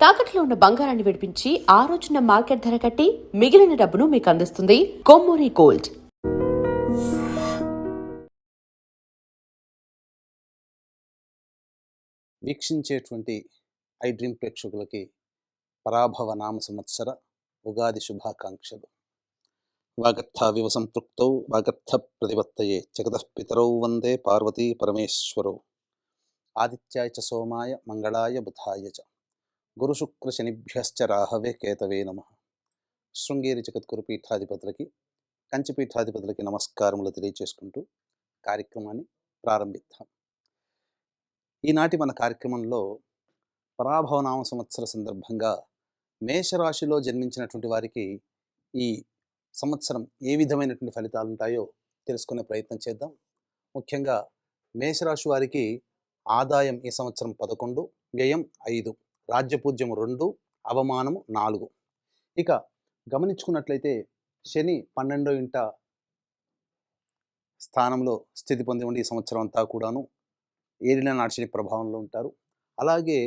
తాకట్లో ఉన్న బంగారాన్ని విడిపించి ఆ రోజున మార్కెట్ ధర కట్టి మిగిలిన డబ్బును మీకు అందిస్తుంది కొమ్మూరి గోల్డ్. వీక్షించేటువంటి ఐ డ్రీమ్ ప్రేక్షకులకి పరాభవ నామ సంవత్సర ఉగాది శుభాకాంక్షలు. వాగర్థావివ సంపృక్తౌ వాగర్థ ప్రతిపత్తయే జగతః పితరౌ వందే పార్వతీ పరమేశ్వరౌ. ఆదిత్యాయ చ సోమాయ మంగళాయ బుధాయ చ గురుశుక్ర శనిభ్యశ్చ రాహవే కేతవే నమః. శృంగేరి జగద్గురు పీఠాధిపతులకి కంచి పీఠాధిపతులకి నమస్కారములు తెలియచేసుకుంటూ కార్యక్రమాన్ని ప్రారంభిద్దాం. ఈనాటి మన కార్యక్రమంలో పరాభవనామ సంవత్సర సందర్భంగా మేషరాశిలో జన్మించినటువంటి వారికి ఈ సంవత్సరం ఏ విధమైనటువంటి ఫలితాలు ఉంటాయో తెలుసుకునే ప్రయత్నం చేద్దాం. ముఖ్యంగా మేషరాశి వారికి ఆదాయం ఈ సంవత్సరం 11, వ్యయం 5, రాజ్యపూజ్యము 2, అవమానము 4. ఇక గమనించుకున్నట్లయితే శని 12వ ఇంట స్థానంలో స్థితి పొంది ఉండి ఈ సంవత్సరం అంతా కూడాను ఏలిన నాటి ప్రభావంలో ఉంటారు. అలాగే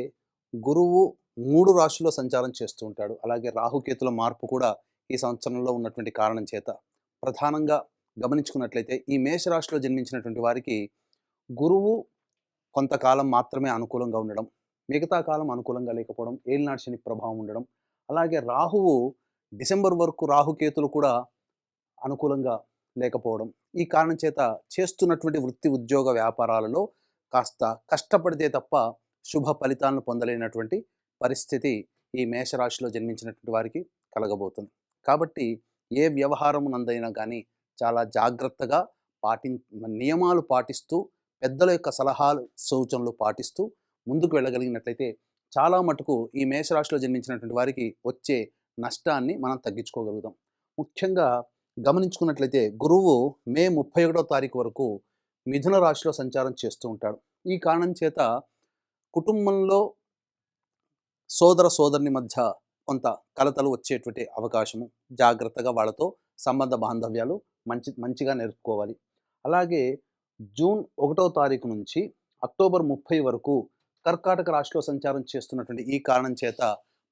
గురువు 3 రాశుల్లో సంచారం చేస్తూ ఉంటాడు. అలాగే రాహుకేతుల మార్పు కూడా ఈ సంవత్సరంలో ఉన్నటువంటి కారణం చేత ప్రధానంగా గమనించుకున్నట్లయితే ఈ మేషరాశిలో జన్మించినటువంటి వారికి గురువు కొంతకాలం మాత్రమే అనుకూలంగా ఉండడం, మిగతా కాలం అనుకూలంగా లేకపోవడం, ఏలినాటి శని ప్రభావం ఉండడం, అలాగే రాహువు డిసెంబర్ వరకు రాహుకేతులు కూడా అనుకూలంగా లేకపోవడం, ఈ కారణం చేత చేస్తున్నటువంటి వృత్తి ఉద్యోగ వ్యాపారాలలో కాస్త కష్టపడితే తప్ప శుభ ఫలితాలను పొందలేనటువంటి పరిస్థితి ఈ మేషరాశిలో జన్మించినటువంటి వారికి కలగబోతుంది. కాబట్టి ఏ వ్యవహారమునందైనా కానీ చాలా జాగ్రత్తగా నియమాలు పాటిస్తూ పెద్దల యొక్క సలహాలు సూచనలు పాటిస్తూ ముందుకు వెళ్ళగలిగినట్లయితే చాలా మటుకు ఈ మేషరాశిలో జన్మించినటువంటి వారికి వచ్చే నష్టాన్ని మనం తగ్గించుకోగలుగుతాం. ముఖ్యంగా గమనించుకున్నట్లయితే గురువు మే 31వ తారీఖు వరకు మిథున రాశిలో సంచారం చేస్తూ ఉంటాడు. ఈ కారణం చేత కుటుంబంలో సోదర సోదరుని మధ్య కొంత కలతలు వచ్చేటువంటి అవకాశము, జాగ్రత్తగా వాళ్ళతో సంబంధ బాంధవ్యాలు మంచిగా నేర్చుకోవాలి. అలాగే జూన్ 1వ తారీఖు నుంచి అక్టోబర్ 30 వరకు కర్కాటక రాశిలో సంచారం చేస్తున్నటువంటి ఈ కారణం చేత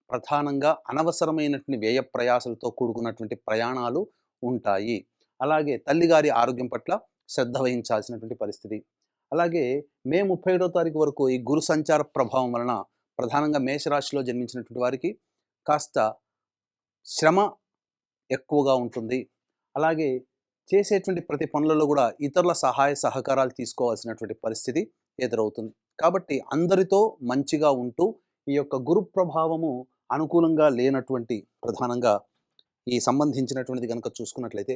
ప్రధానంగా అనవసరమైనటువంటి వ్యయ ప్రయాసాలతో కూడుకున్నటువంటి ప్రయాణాలు ఉంటాయి. అలాగే తల్లిగారి ఆరోగ్యం పట్ల శ్రద్ధ వహించాల్సినటువంటి పరిస్థితి. అలాగే మే 31వ తారీఖు వరకు ఈ గురు సంచార ప్రభావం వలన ప్రధానంగా మేషరాశిలో జన్మించినటువంటి వారికి కాస్త శ్రమ ఎక్కువగా ఉంటుంది. అలాగే చేసేటువంటి ప్రతి పనులలో కూడా ఇతరుల సహాయ సహకారాలు తీసుకోవాల్సినటువంటి పరిస్థితి ఎదురవుతుంది. కాబట్టి అందరితో మంచిగా ఉంటూ ఈ యొక్క గురు ప్రభావము అనుకూలంగా లేనటువంటి ప్రధానంగా ఈ సంబంధించినటువంటిది కనుక చూసుకున్నట్లయితే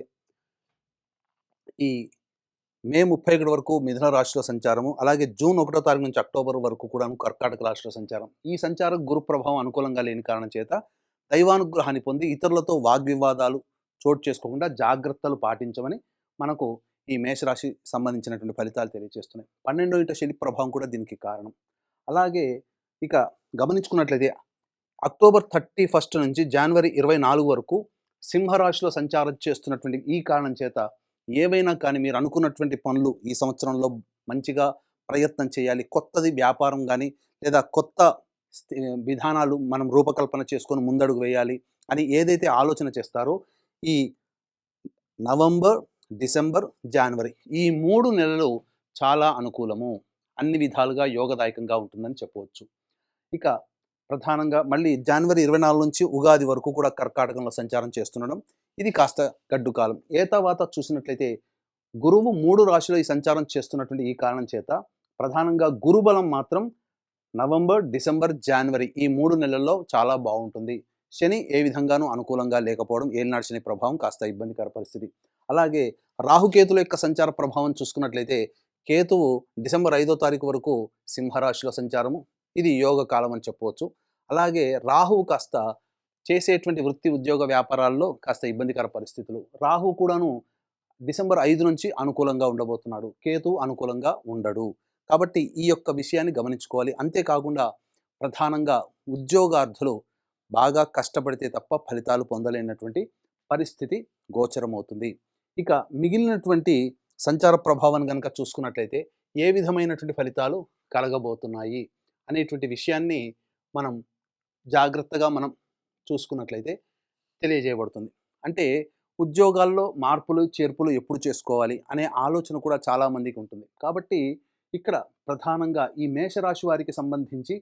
ఈ మే 31 వరకు మిథున రాశిలో సంచారము, అలాగే జూన్ 1వ తారీఖు నుంచి అక్టోబర్ వరకు కూడా కర్కాటక రాశిలో సంచారం. ఈ సంచారం గురు ప్రభావం అనుకూలంగా లేని కారణం చేత దైవానుగ్రహాన్ని పొంది ఇతరులతో వాగ్వివాదాలు చోటు చేసుకోకుండా జాగ్రత్తలు పాటించమని మనకు ఈ మేషరాశి సంబంధించినటువంటి ఫలితాలు తెలియజేస్తున్నాయి. 12వ ఇంట శని ప్రభావం కూడా దీనికి కారణం. అలాగే ఇక గమనించుకున్నట్లయితే అక్టోబర్ 31 నుంచి జనవరి 24 వరకు సింహరాశిలో సంచారం చేస్తున్నటువంటి ఈ కారణం చేత ఏవైనా కానీ మీరు అనుకున్నటువంటి పనులు ఈ సంవత్సరంలో మంచిగా ప్రయత్నం చేయాలి. కొత్తది వ్యాపారం కానీ లేదా కొత్త విధానాలు మనం రూపకల్పన చేసుకొని ముందడుగు వేయాలి అని ఏదైతే ఆలోచన చేస్తారో ఈ నవంబర్, డిసెంబర్, జనవరి ఈ 3 నెలలు చాలా అనుకూలము, అన్ని విధాలుగా యోగదాయకంగా ఉంటుందని చెప్పవచ్చు. ఇక ప్రధానంగా మళ్ళీ జనవరి 24 నుంచి ఉగాది వరకు కూడా కర్కాటకంలో సంచారం చేస్తుండడం ఇది కాస్త గడ్డు కాలం. ఏ తర్వాత చూసినట్లయితే గురువు 3 రాశిలో ఈ సంచారం చేస్తున్నటువంటి ఈ కారణం చేత ప్రధానంగా గురుబలం మాత్రం నవంబర్, డిసెంబర్, జనవరి ఈ 3 నెలల్లో చాలా బాగుంటుంది. శని ఏ విధంగానూ అనుకూలంగా లేకపోవడం, ఏలినాటి శని ప్రభావం కాస్త ఇబ్బందికర పరిస్థితి. అలాగే రాహుకేతుల యొక్క సంచార ప్రభావం చూసుకున్నట్లయితే కేతువు డిసెంబర్ 5వ తారీఖు వరకు సింహరాశిలో సంచారము, ఇది యోగ కాలం అని చెప్పవచ్చు. అలాగే రాహువు కాస్త చేసేటువంటి వృత్తి ఉద్యోగ వ్యాపారాల్లో కాస్త ఇబ్బందికర పరిస్థితులు. రాహు కూడాను డిసెంబర్ 5 నుంచి అనుకూలంగా ఉండబోతున్నాడు, కేతు అనుకూలంగా ఉండడు. కాబట్టి ఈ యొక్క విషయాన్ని గమనించుకోవాలి. అంతేకాకుండా ప్రధానంగా ఉద్యోగార్థులు బాగా కష్టపడితే తప్ప ఫలితాలు పొందలేనటువంటి పరిస్థితి గోచరమవుతుంది. ఇక మిగిలినటువంటి సంచార ప్రభావాన్ని కనుక చూసుకున్నట్లయితే ఏ విధమైనటువంటి ఫలితాలు కలగబోతున్నాయి అనేటువంటి విషయాన్ని మనం జాగ్రత్తగా మనం చూసుకున్నట్లయితే తెలియజేయబడుతుంది. అంటే ఉద్యోగాల్లో మార్పులు, చేర్పులు ఎప్పుడు చేసుకోవాలి అనే ఆలోచన కూడా చాలామందికి ఉంటుంది. కాబట్టి ఇక్కడ ప్రధానంగా ఈ మేషరాశి వారికి సంబంధించి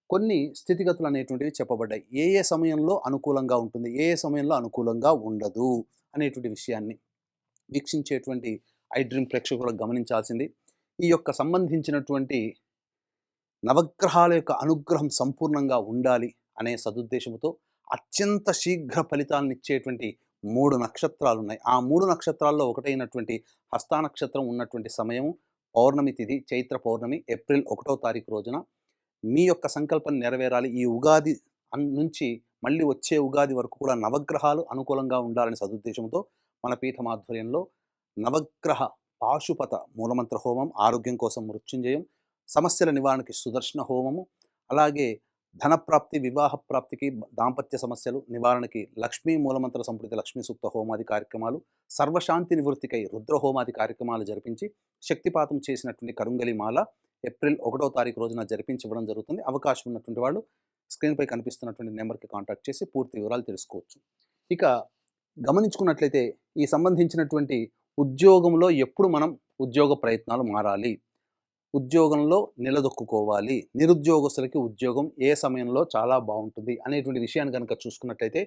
కొన్ని స్థితిగతులు అనేటువంటివి చెప్పబడ్డాయి. ఏ ఏ సమయంలో అనుకూలంగా ఉంటుంది, ఏ ఏ సమయంలో అనుకూలంగా ఉండదు అనేటువంటి విషయాన్ని వీక్షించేటువంటి ఐ డ్రీమ్ ప్రేక్షకులు గమనించాల్సింది. ఈ యొక్క సంబంధించినటువంటి నవగ్రహాల యొక్క అనుగ్రహం సంపూర్ణంగా ఉండాలి అనే సదుద్దేశంతో అత్యంత శీఘ్ర ఫలితాలనిచ్చేటువంటి 3 నక్షత్రాలున్నాయి. ఆ 3 నక్షత్రాల్లో ఒకటైనటువంటి హస్తా నక్షత్రం ఉన్నటువంటి సమయం పౌర్ణమి తిథి, చైత్ర పౌర్ణమి ఏప్రిల్ 1వ తారీఖు రోజున మీ యొక్క సంకల్పం నెరవేరాలి. ఈ ఉగాది నుంచి మళ్ళీ వచ్చే ఉగాది వరకు కూడా నవగ్రహాలు అనుకూలంగా ఉండాలనే సదుద్దేశంతో మన పీఠం ఆధ్వర్యంలో నవగ్రహ పాశుపత మూలమంత్ర హోమం, ఆరోగ్యం కోసం మృత్యుంజయం, సమస్యల నివారణకి సుదర్శన హోమము, అలాగే ధనప్రాప్తి, వివాహ ప్రాప్తికి, దాంపత్య సమస్యలు నివారణకి లక్ష్మీ మూలమంత్ర సంప్రీతి లక్ష్మీ సూక్త హోమాది కార్యక్రమాలు, సర్వశాంతి నివృత్తికై రుద్ర హోమాది కార్యక్రమాలు జరిపించి శక్తిపాతం చేసినటువంటి కరుంగలి మాల ఏప్రిల్ 1వ తారీఖు రోజున జరిపించివ్వడం జరుగుతుంది. అవకాశం ఉన్నటువంటి వాళ్ళు స్క్రీన్పై కనిపిస్తున్నటువంటి నెంబర్కి కాంటాక్ట్ చేసి పూర్తి వివరాలు తెలుసుకోవచ్చు. ఇక గమనించుకున్నట్లయితే ఈ సంబంధించినటువంటి ఉద్యోగంలో ఎప్పుడు మనం ఉద్యోగ ప్రయత్నాలు మారాలి, ఉద్యోగంలో నిలదొక్కుకోవాలి, నిరుద్యోగస్తులకి ఉద్యోగం ఏ సమయంలో చాలా బాగుంటుంది అనేటువంటి విషయాన్ని కనుక చూసుకున్నట్లయితే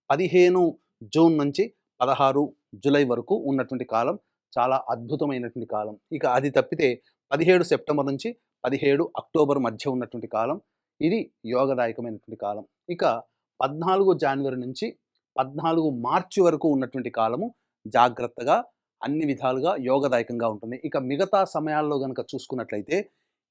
15 జూన్ నుంచి 16 జూలై వరకు ఉన్నటువంటి కాలం చాలా అద్భుతమైనటువంటి కాలం. ఇక అది తప్పితే 17 సెప్టెంబర్ నుంచి 17 అక్టోబర్ మధ్య ఉన్నటువంటి కాలం ఇది యోగదాయకమైనటువంటి కాలం. ఇక 14 జనవరి నుంచి 14 మార్చి వరకు ఉన్నటువంటి కాలము జాగ్రత్తగా అన్ని విధాలుగా యోగదాయకంగా ఉంటుంది. ఇక మిగతా సమయాల్లో గనక చూసుకున్నట్లయితే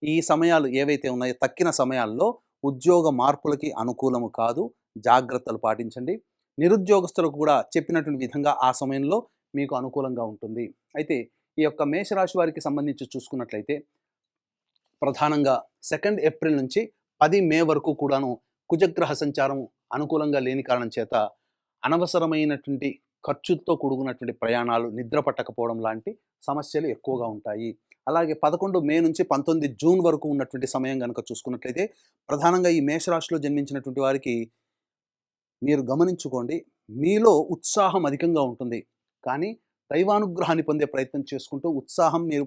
ఈ సమయాలు ఏవైతే ఉన్నాయో తక్కిన సమయాల్లో ఉద్యోగ మార్పులకి అనుకూలము కాదు. జాగ్రత్తలు పాటించండి. నిరుద్యోగస్తులకు కూడా చెప్పినటువంటి విధంగా ఆ సమయంలో మీకు అనుకూలంగా ఉంటుంది. అయితే ఈ యొక్క మేషరాశి వారికి సంబంధించి చూసుకున్నట్లయితే ప్రధానంగా 2 ఏప్రిల్ నుంచి 10 మే వరకు కూడాను కుజగ్రహ సంచారం అనుకూలంగా లేని కారణం చేత అనవసరమైనటువంటి ఖర్చుతో కూడుకున్నటువంటి ప్రయాణాలు, నిద్ర పట్టకపోవడం లాంటి సమస్యలు ఎక్కువగా ఉంటాయి. అలాగే 11 మే నుంచి 19 జూన్ వరకు ఉన్నటువంటి సమయం గనక చూసుకున్నట్లయితే ప్రధానంగా ఈ మేషరాశిలో జన్మించినటువంటి వారికి మీరు గమనించుకోండి, మీలో ఉత్సాహం అధికంగా ఉంటుంది. కానీ దైవానుగ్రహాన్ని పొందే ప్రయత్నం చేసుకుంటూ ఉత్సాహం మీరు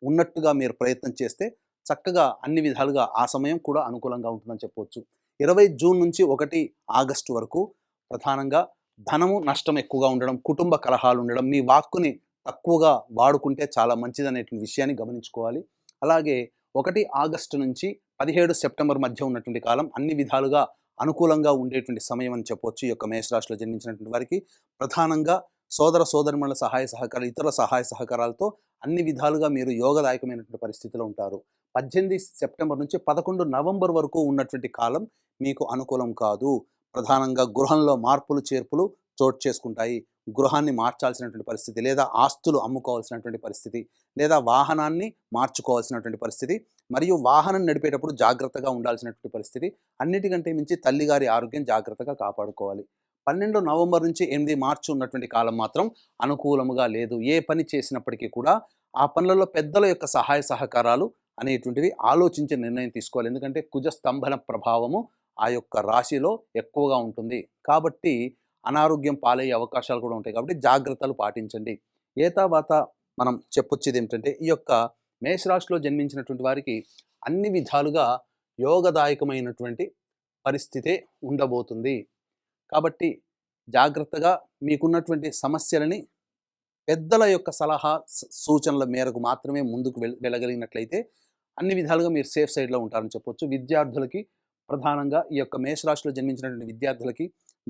ఉన్నట్టుగా మీరు ప్రయత్నం చేస్తే చక్కగా అన్ని విధాలుగా ఆ సమయం కూడా అనుకూలంగా ఉంటుందని చెప్పవచ్చు. 20 జూన్ నుంచి 1 ఆగస్టు వరకు ప్రధానంగా ధనము నష్టం ఎక్కువగా ఉండడం, కుటుంబ కలహాలు ఉండడం, మీ వాక్కుని తక్కువగా వాడుకుంటే చాలా మంచిదనేటువంటి విషయాన్ని గమనించుకోవాలి. అలాగే 1 ఆగస్టు నుంచి 17 సెప్టెంబర్ మధ్య ఉన్నటువంటి కాలం అన్ని విధాలుగా అనుకూలంగా ఉండేటువంటి సమయం అని చెప్పవచ్చు. ఈ యొక్క మేషరాశిలో జన్మించినటువంటి వారికి ప్రధానంగా సోదర సోదరిమణుల సహాయ సహకారాలు, ఇతరుల సహాయ సహకారాలతో అన్ని విధాలుగా మీరు యోగదాయకమైనటువంటి పరిస్థితిలో ఉంటారు. 18 సెప్టెంబర్ నుంచి 11 నవంబర్ వరకు ఉన్నటువంటి కాలం మీకు అనుకూలం కాదు. ప్రధానంగా గృహంలో మార్పులు, చేర్పులు చోటు చేసుకుంటాయి. గృహాన్ని మార్చాల్సినటువంటి పరిస్థితి, లేదా ఆస్తులు అమ్ముకోవాల్సినటువంటి పరిస్థితి, లేదా వాహనాన్ని మార్చుకోవాల్సినటువంటి పరిస్థితి, మరియు వాహనం నడిపేటప్పుడు జాగ్రత్తగా ఉండాల్సినటువంటి పరిస్థితి. అన్నిటికంటే మించి తల్లిగారి ఆరోగ్యం జాగ్రత్తగా కాపాడుకోవాలి. 12 నవంబర్ నుంచి 8 మార్చి ఉన్నటువంటి కాలం మాత్రం అనుకూలముగా లేదు. ఏ పని చేసినప్పటికీ కూడా ఆ పనులలో పెద్దల యొక్క సహాయ సహకారాలు అనేటువంటివి ఆలోచించి నిర్ణయం తీసుకోవాలి. ఎందుకంటే కుజ స్తంభన ప్రభావము ఆ యొక్క రాశిలో ఎక్కువగా ఉంటుంది. కాబట్టి అనారోగ్యం పాలయ్యే అవకాశాలు కూడా ఉంటాయి. కాబట్టి జాగ్రత్తలు పాటించండి. ఏతావాత మనం చెప్పొచ్చేది ఏమిటంటే ఈ యొక్క మేషరాశిలో జన్మించినటువంటి వారికి అన్ని విధాలుగా యోగదాయకమైనటువంటి పరిస్థితే ఉండబోతుంది. కాబట్టి జాగ్రత్తగా మీకున్నటువంటి సమస్యలని పెద్దల యొక్క సలహా సూచనల మేరకు మాత్రమే ముందుకు వెళ్ళగలిగినట్లయితే అన్ని విధాలుగా మీరు సేఫ్ సైడ్లో ఉంటారని చెప్పొచ్చు. విద్యార్థులకి ప్రధానంగా ఈ యొక్క మేషరాశిలో జన్మించినటువంటి విద్యార్థులకి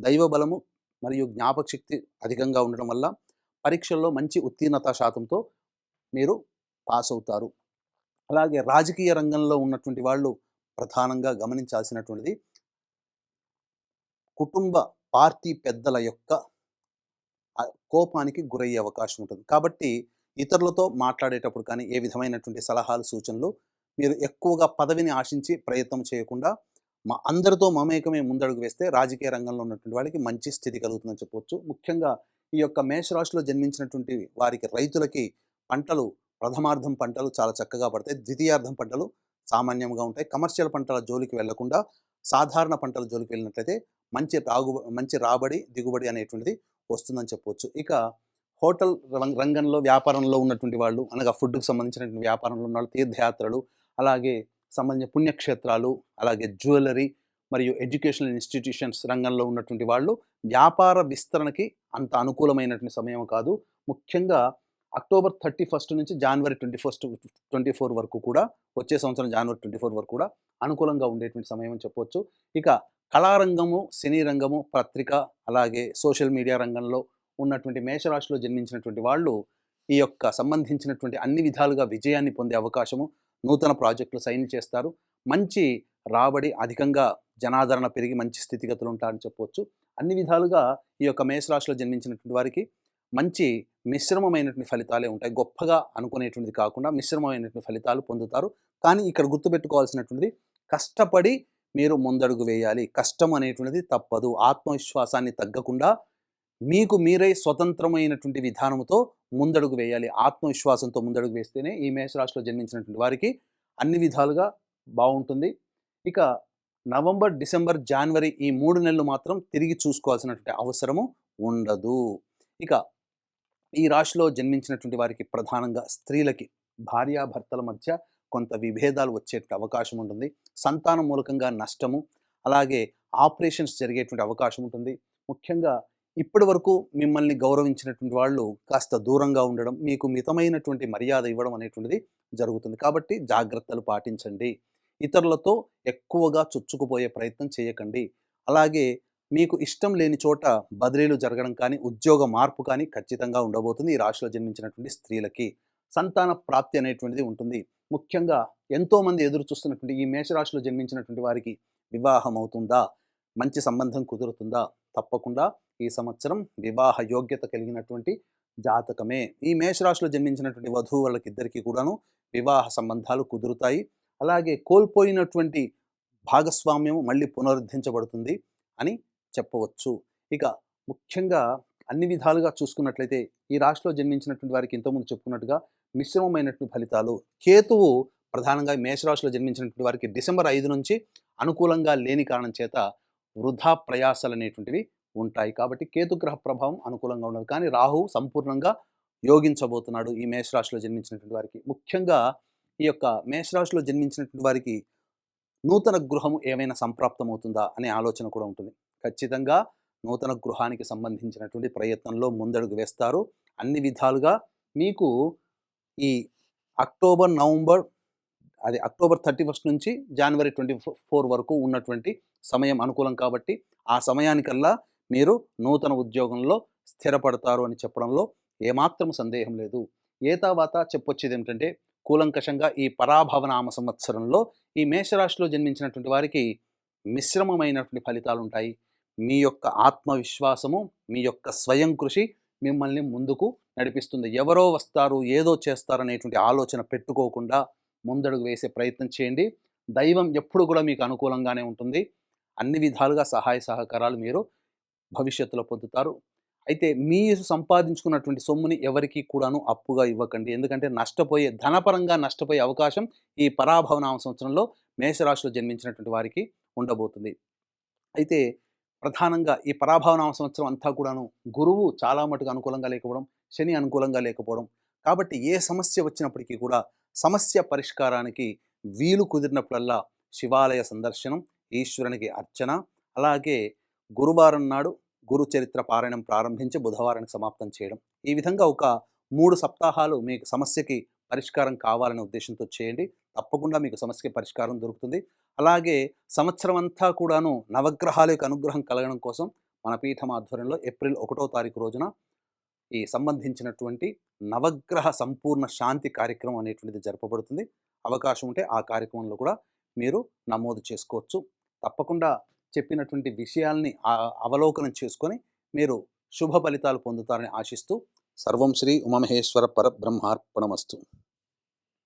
దైవ బలము మరియు జ్ఞాపక శక్తి అధికంగా ఉండడం వల్ల పరీక్షల్లో మంచి ఉత్తీర్ణత శాతంతో మీరు పాస్ అవుతారు. అలాగే రాజకీయ రంగంలో ఉన్నటువంటి వాళ్ళు ప్రధానంగా గమనించాల్సినటువంటిది కుటుంబ పార్టీ పెద్దల యొక్క కోపానికి గురయ్యే అవకాశం ఉంటుంది. కాబట్టి ఇతరులతో మాట్లాడేటప్పుడు కానీ ఏ విధమైనటువంటి సలహాలు, సూచనలు మీరు ఎక్కువగా పదవిని ఆశించి ప్రయత్నం చేయకుండా అందరితో మమేకమే ముందడుగు వేస్తే రాజకీయ రంగంలో ఉన్నటువంటి వాళ్ళకి మంచి స్థితి కలుగుతుందని చెప్పవచ్చు. ముఖ్యంగా ఈ యొక్క మేషరాశిలో జన్మించినటువంటి వారికి రైతులకి పంటలు ప్రథమార్థం పంటలు చాలా చక్కగా పడతాయి. ద్వితీయార్థం పంటలు సామాన్యంగా ఉంటాయి. కమర్షియల్ పంటల జోలికి వెళ్లకుండా సాధారణ పంటల జోలికి వెళ్ళినట్లయితే మంచి రాబడి దిగుబడి అనేటువంటిది వస్తుందని చెప్పవచ్చు. ఇక హోటల్ రంగంలో వ్యాపారంలో ఉన్నటువంటి వాళ్ళు, అనగా ఫుడ్కి సంబంధించినటువంటి వ్యాపారంలో ఉన్న వాళ్ళు, తీర్థయాత్రలు, అలాగే సంబంధించిన పుణ్యక్షేత్రాలు, అలాగే జ్యువెలరీ మరియు ఎడ్యుకేషనల్ ఇన్స్టిట్యూషన్స్ రంగంలో ఉన్నటువంటి వాళ్ళు వ్యాపార విస్తరణకి అంత అనుకూలమైనటువంటి సమయం కాదు. ముఖ్యంగా అక్టోబర్ 31 నుంచి జనవరి 24 వరకు కూడా, వచ్చే సంవత్సరం జనవరి 24 వరకు కూడా అనుకూలంగా ఉండేటువంటి సమయం అని చెప్పవచ్చు. ఇక కళారంగము, సినీ రంగము, పత్రిక, అలాగే సోషల్ మీడియా రంగంలో ఉన్నటువంటి మేషరాశిలో జన్మించినటువంటి వాళ్ళు ఈ యొక్క సంబంధించినటువంటి అన్ని విధాలుగా విజయాన్ని పొందే అవకాశము, నూతన ప్రాజెక్టులు సైన్ చేస్తారు, మంచి రాబడి, అధికంగా జనాదరణ పెరిగి మంచి స్థితిగతులు ఉంటారని చెప్పవచ్చు. అన్ని విధాలుగా ఈ యొక్క మేషరాశిలో జన్మించినటువంటి వారికి మంచి మిశ్రమమైనటువంటి ఫలితాలే ఉంటాయి. గొప్పగా అనుకునేటువంటిది కాకుండా మిశ్రమమైనటువంటి ఫలితాలు పొందుతారు. కానీ ఇక్కడ గుర్తుపెట్టుకోవాల్సినటువంటిది, కష్టపడి మీరు ముందడుగు వేయాలి. కష్టం అనేటువంటిది తప్పదు. ఆత్మవిశ్వాసాన్ని తగ్గకుండా మీకు మీరే స్వతంత్రమైనటువంటి విధానంతో ముందడుగు వేయాలి. ఆత్మవిశ్వాసంతో ముందడుగు వేస్తేనే ఈ మేషరాశిలో జన్మించినటువంటి వారికి అన్ని విధాలుగా బాగుంటుంది. ఇక నవంబర్, డిసెంబర్, జనవరి ఈ 3 నెలలు మాత్రం తిరిగి చూసుకోవాల్సినటువంటి అవసరము ఉండదు. ఇక ఈ రాశిలో జన్మించినటువంటి వారికి ప్రధానంగా స్త్రీలకి భార్యాభర్తల మధ్య కొంత విభేదాలు వచ్చే అవకాశం ఉంటుంది. సంతానం మూలకంగా నష్టము, అలాగే ఆపరేషన్స్ జరిగేటువంటి అవకాశం ఉంటుంది. ముఖ్యంగా ఇప్పటి వరకు మిమ్మల్ని గౌరవించినటువంటి వాళ్ళు కాస్త దూరంగా ఉండడం, మీకు మితమైనటువంటి మర్యాద ఇవ్వడం అనేటువంటిది జరుగుతుంది. కాబట్టి జాగ్రత్తలు పాటించండి. ఇతరులతో ఎక్కువగా చొచ్చుకుపోయే ప్రయత్నం చేయకండి. అలాగే మీకు ఇష్టం లేని చోట బదిలీలు జరగడం కానీ, ఉద్యోగ మార్పు కానీ ఖచ్చితంగా ఉండబోతుంది ఈ రాశిలో జన్మించినటువంటి స్త్రీలకి. సంతాన ప్రాప్తి అనేటువంటిది ఉంటుంది. ముఖ్యంగా ఎంతోమంది ఎదురు చూస్తున్నటువంటి ఈ మేషరాశిలో జన్మించినటువంటి వారికి వివాహం అవుతుందా, మంచి సంబంధం కుదురుతుందా? తప్పకుండా ఈ సంవత్సరం వివాహ యోగ్యత కలిగినటువంటి జాతకమే. ఈ మేషరాశిలో జన్మించినటువంటి వధూవరులకిద్దరికీ కూడాను వివాహ సంబంధాలు కుదురుతాయి. అలాగే కోల్పోయినటువంటి భాగస్వామ్యం మళ్ళీ పునరుద్ధరించబడుతుంది అని చెప్పవచ్చు. ఇక ముఖ్యంగా అన్ని విధాలుగా చూసుకున్నట్లయితే ఈ రాశిలో జన్మించినటువంటి వారికి ఇంతకుముందు చెప్పుకున్నట్టుగా మిశ్రమమైనటువంటి ఫలితాలు. కేతువు ప్రధానంగా మేషరాశిలో జన్మించినటువంటి వారికి డిసెంబర్ 5 నుంచి అనుకూలంగా లేని కారణం చేత వృధా ప్రయాసాలు అనేటువంటివి ఉంటాయి. కాబట్టి కేతుగ్రహ ప్రభావం అనుకూలంగా ఉండదు. కానీ రాహు సంపూర్ణంగా యోగించబోతున్నాడు ఈ మేషరాశిలో జన్మించినటువంటి వారికి. ముఖ్యంగా ఈ యొక్క మేషరాశిలో జన్మించినటువంటి వారికి నూతన గృహము ఏమైనా సంప్రాప్తమవుతుందా అనే ఆలోచన కూడా ఉంటుంది. ఖచ్చితంగా నూతన గృహానికి సంబంధించినటువంటి ప్రయత్నంలో ముందడుగు వేస్తారు. అన్ని విధాలుగా మీకు ఈ అక్టోబర్ 31 నుంచి జనవరి 24 వరకు ఉన్నటువంటి సమయం అనుకూలం. కాబట్టి ఆ సమయానికల్లా మీరు నూతన ఉద్యోగంలో స్థిరపడతారు అని చెప్పడంలో ఏమాత్రం సందేహం లేదు. ఏతావాత చెప్పొచ్చేది ఏమిటంటే, కూలంకషంగా ఈ పరాభవనామ సంవత్సరంలో ఈ మేషరాశిలో జన్మించినటువంటి వారికి మిశ్రమమైనటువంటి ఫలితాలు ఉంటాయి. మీ యొక్క ఆత్మవిశ్వాసము, మీ యొక్క స్వయం కృషి మిమ్మల్ని ముందుకు నడిపిస్తుంది. ఎవరో వస్తారు, ఏదో చేస్తారనేటువంటి ఆలోచన పెట్టుకోకుండా ముందడుగు వేసే ప్రయత్నం చేయండి. దైవం ఎప్పుడు కూడా మీకు అనుకూలంగానే ఉంటుంది. అన్ని విధాలుగా సహాయ సహకారాలు మీరు భవిష్యత్తులో పొందుతారు. అయితే మీరు సంపాదించుకున్నటువంటి సొమ్ముని ఎవరికి కూడాను అప్పుగా ఇవ్వకండి. ఎందుకంటే ధనపరంగా నష్టపోయే అవకాశం ఈ పరాభవనామ సంవత్సరంలో మేషరాశిలో జన్మించినటువంటి వారికి ఉండబోతుంది. అయితే ప్రధానంగా ఈ పరాభవనామ సంవత్సరం అంతా కూడాను గురువు చాలా మటుకు అనుకూలంగా లేకపోవడం, శని అనుకూలంగా లేకపోవడం. కాబట్టి ఏ సమస్య వచ్చినప్పటికీ కూడా సమస్య పరిష్కారానికి వీలు కుదిరినప్పుడల్లా శివాలయ సందర్శనం, ఈశ్వరునికి అర్చన, అలాగే గురువారం నాడు గురు చరిత్ర పారాయణం ప్రారంభించి బుధవారానికి సమాప్తం చేయడం. ఈ విధంగా ఒక 3 సప్తాహాలు మీకు సమస్యకి పరిష్కారం కావాలనే ఉద్దేశంతో చేయండి. తప్పకుండా మీకు సమస్యకి పరిష్కారం దొరుకుతుంది. అలాగే సంవత్సరం అంతా కూడాను నవగ్రహాల యొక్క అనుగ్రహం కలగడం కోసం మన పీఠం ఆధ్వర్యంలో ఏప్రిల్ 1వ తారీఖు రోజున ఈ సంబంధించినటువంటి నవగ్రహ సంపూర్ణ శాంతి కార్యక్రమం అనేటువంటిది జరపబడుతుంది. అవకాశం ఉంటే ఆ కార్యక్రమంలో కూడా మీరు నమోదు చేసుకోవచ్చు. తప్పకుండా చెప్పినటువంటి విషయాల్ని అవలోకనం చేసుకొని మీరు శుభ ఫలితాలు పొందుతారని ఆశిస్తూ సర్వం శ్రీ ఉమామహేశ్వర పరబ్రహ్మార్పణమస్తు.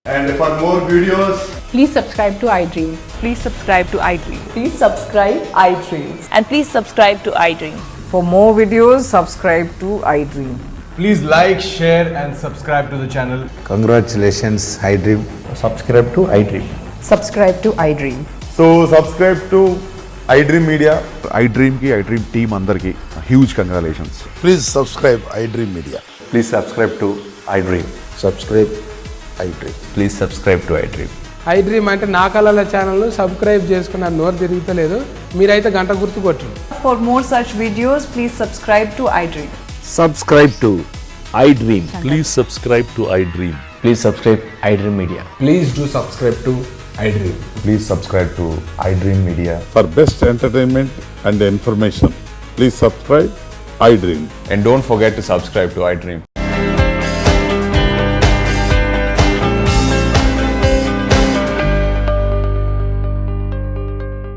And for more videos, please subscribe to iDream. Please subscribe to iDream. Please subscribe iDream. And please subscribe to iDream. For more videos, subscribe to iDream. please like, share and subscribe to the channel. Congratulations, iDream. Subscribe to iDream. Subscribe to iDream. So subscribe to iDream Media. IDream team అందరికి huge congratulations. Please subscribe iDream Media. Please subscribe to iDream. Subscribe iDream. Please subscribe to iDream. iDream అంటే నా కళల channel subscribe చేసుకున్న నోరు తిరుగుతలేదు, మీరైతే గంట గుర్తు కొట్టు. For more such videos, please subscribe to iDream. Subscribe to iDream. Please subscribe to iDream. Please subscribe iDream Media. Please do subscribe to iDream. Please subscribe to iDream Media. For best entertainment and information, please subscribe iDream. And don't forget to subscribe to iDream.